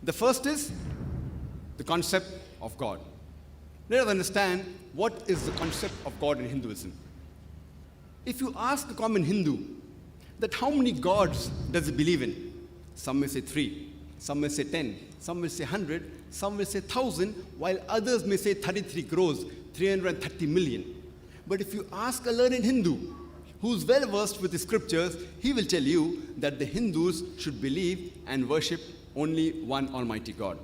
The first is the concept of God. Let us understand what is the concept of God in Hinduism. If you ask a common Hindu that how many gods does he believe in, some may say 3, some may say 10, some may say 100, some may say 1,000, while others may say 33 crores, 330 million. But if you ask a learned Hindu who's well versed with the scriptures, he will tell you that the Hindus should believe and worship only one Almighty God.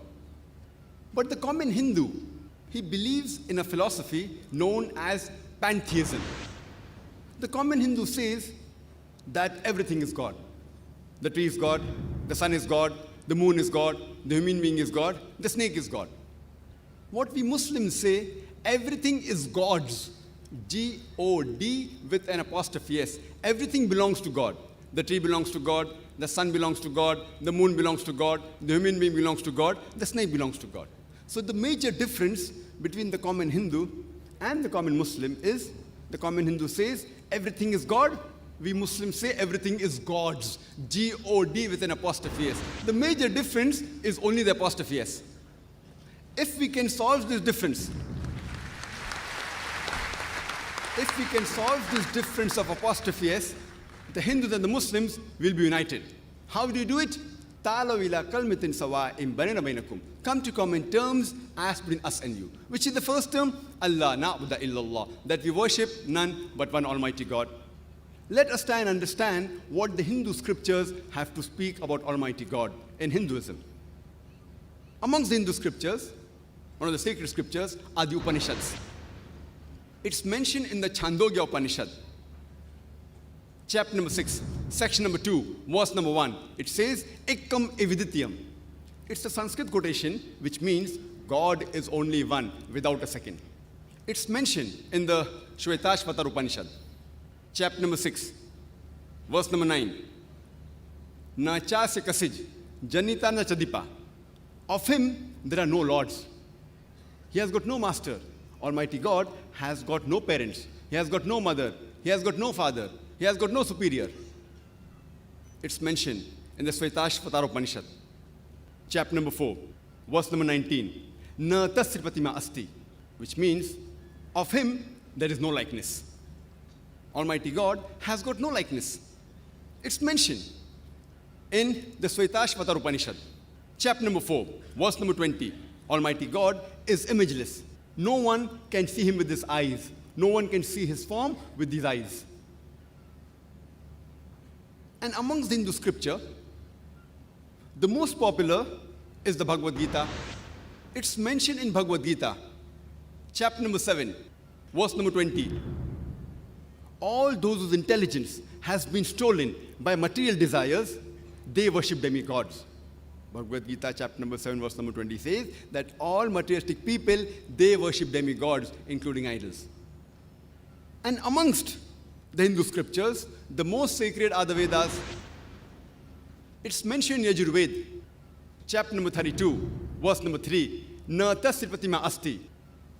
But the common Hindu, he believes in a philosophy known as pantheism. The common Hindu says that everything is God. The tree is God, the sun is God, the moon is God, the human being is God, the snake is God. What we Muslims say, everything is God's. G-O-D with an apostrophe S. Everything belongs to God. The tree belongs to God, the sun belongs to God, the moon belongs to God, the human being belongs to God, the snake belongs to God. So the major difference between the common Hindu and the common Muslim is the common Hindu says everything is God. We Muslims say everything is God's. G-O-D with an apostrophe S. The major difference is only the apostrophe S. If we can solve this difference, of apostrophe S, the Hindus and the Muslims will be united. How do you do it? Ta'alaw ila kalmatin sawa'in bainana bainakum. Come to common terms as between us and you. Which is the first term? Allah na'budu illallah. That we worship none but one Almighty God. Let us try and understand what the Hindu scriptures have to speak about Almighty God in Hinduism. Amongst the Hindu scriptures, one of the sacred scriptures are the Upanishads. It's mentioned in the Chandogya Upanishad, chapter number 6, section number 2, verse number 1. It says, Ekam evidityam. It's a Sanskrit quotation which means God is only one without a second. It's mentioned in the Shvetashvatar Upanishad, chapter number 6, verse number 9. Na chasya kasij, janita na chadipa. Of him there are no lords. He has got no master. Almighty God has got no parents. He has got no mother. He has got no father. He has got no superior. It's mentioned in the Shvetashvatar Upanishad, chapter number 4, verse number 19. Na tasya pratima asti, which means of him there is no likeness. Almighty God has got no likeness. It's mentioned in the Shvetashvatar Upanishad, chapter number 4, verse number 20. Almighty God is imageless. No one can see him with his eyes. No one can see his form with these eyes. And amongst the Hindu scripture, the most popular is the Bhagavad Gita. It's mentioned in Bhagavad Gita, chapter number 7, verse number 20. All those whose intelligence has been stolen by material desires, they worship demigods. Bhagavad Gita, chapter number 7, verse number 20 says that all materialistic people, they worship demigods, including idols. And amongst the Hindu scriptures, the most sacred are the Vedas. It's mentioned in Yajurveda, chapter number 32, verse number 3. Na tasya pratima asti.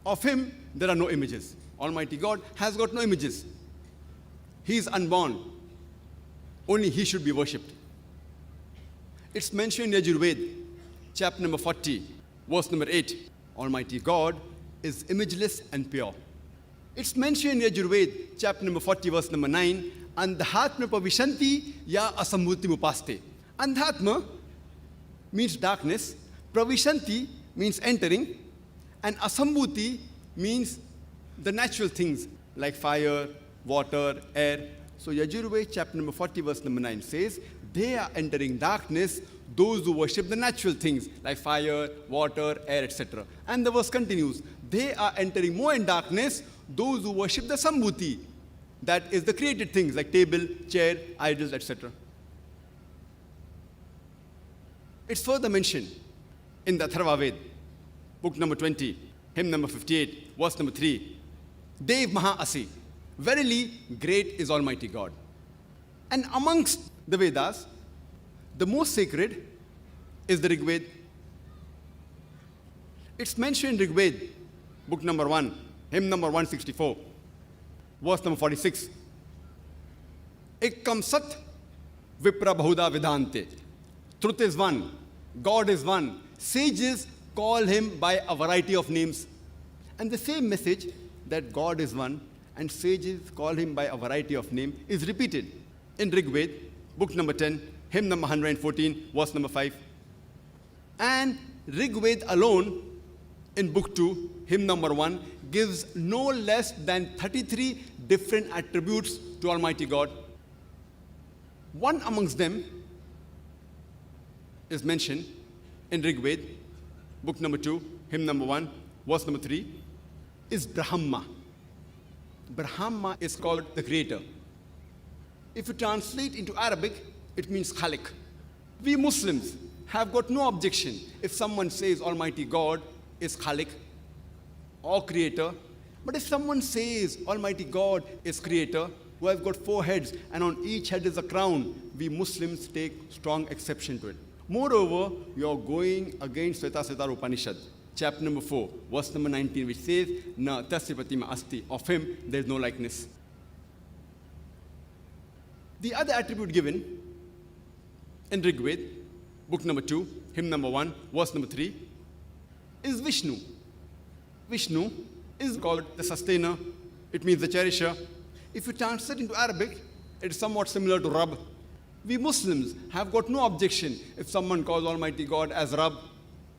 Of him, there are no images. Almighty God has got no images. He is unborn. Only he should be worshipped. It's mentioned in Yajurveda, chapter number 40, verse number 8. Almighty God is imageless and pure. It's mentioned in Yajurveda, chapter number 40, verse number 9. Andhatma pavishanti ya asambhuti upaste. Andhatma means darkness, pravishanti means entering, and asambhuti means the natural things like fire, water, air. So Yajurveda, chapter number 40, verse number 9 says, they are entering darkness, those who worship the natural things like fire, water, air, etc. And the verse continues, they are entering more in darkness, those who worship the sambhuti, that is the created things like table, chair, idols, etc. It's further mentioned in the Atharva Ved, book number 20, hymn number 58, verse number 3. Dev Maha Asi. Verily, great is Almighty God. And amongst the Vedas, the most sacred is the Rig Veda. It's mentioned in Rig Veda, book number 1, hymn number 164, verse number 46. Ekkam sat vipra bahuda vidante. Truth is one, God is one. Sages call him by a variety of names. And the same message that God is one and sages call him by a variety of names is repeated in Rig Veda, book number 10, hymn number 114, verse number 5. And Rig Veda alone, in book 2, hymn number 1, gives no less than 33 different attributes to Almighty God. One amongst them is mentioned in Rig Veda, book number 2, hymn number 1, verse number 3, is Brahma. Brahma is called the creator. If you translate into Arabic, it means Khalik. We Muslims have got no objection if someone says Almighty God is Khalik or creator. But if someone says Almighty God is creator, who has got 4 heads and on each head is a crown, we Muslims take strong exception to it. Moreover, you are going against Svetasvatara Upanishad, chapter number 4, verse number 19, which says, Na tasya pratima asti, of him there is no likeness. The other attribute given in Rig Veda, book number 2, hymn number 1, verse number 3, is Vishnu. Vishnu is called the sustainer. It means the cherisher. If you translate into Arabic, it is somewhat similar to Rabb. We Muslims have got no objection if someone calls Almighty God as Rabb,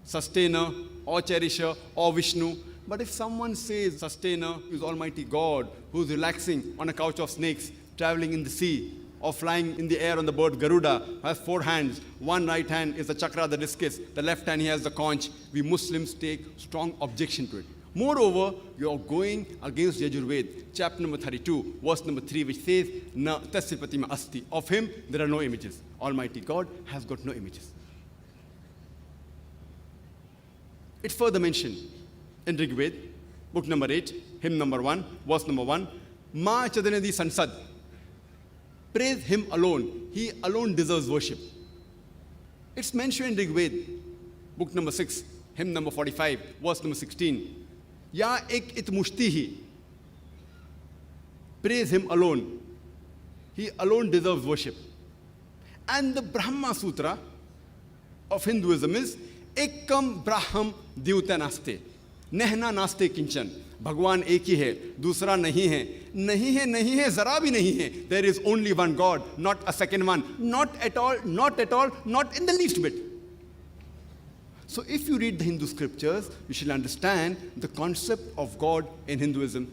sustainer, or cherisher, or Vishnu. But if someone says sustainer is Almighty God, who is relaxing on a couch of snakes, traveling in the sea, or flying in the air on the bird Garuda, who has 4 hands, one right hand is the chakra, the discus, the left hand he has the conch, we Muslims take strong objection to it. Moreover, you are going against Yajurved, chapter number 32, verse number 3, which says, Na tasya pratima asti, of him there are no images. Almighty God has got no images. It's further mentioned in Rig Veda, book number 8, hymn number 1, verse number 1, Ma chadanadi sansad. Praise him alone. He alone deserves worship. It's mentioned in Rig Veda, book number 6, hymn number 45, verse number 16. Ya ek it mushtihi. Praise him alone. He alone deserves worship. And the Brahma Sutra of Hinduism is Ekam Braham Dyuta Naste. Nehna Naste Kinchan. भगवान एक ही है, दूसरा नहीं है, नहीं है, नहीं है, जरा भी नहीं है. There is only one God, not a second one. Not at all, not at all, not in the least bit. So if you read the Hindu scriptures, you shall understand the concept of God in Hinduism.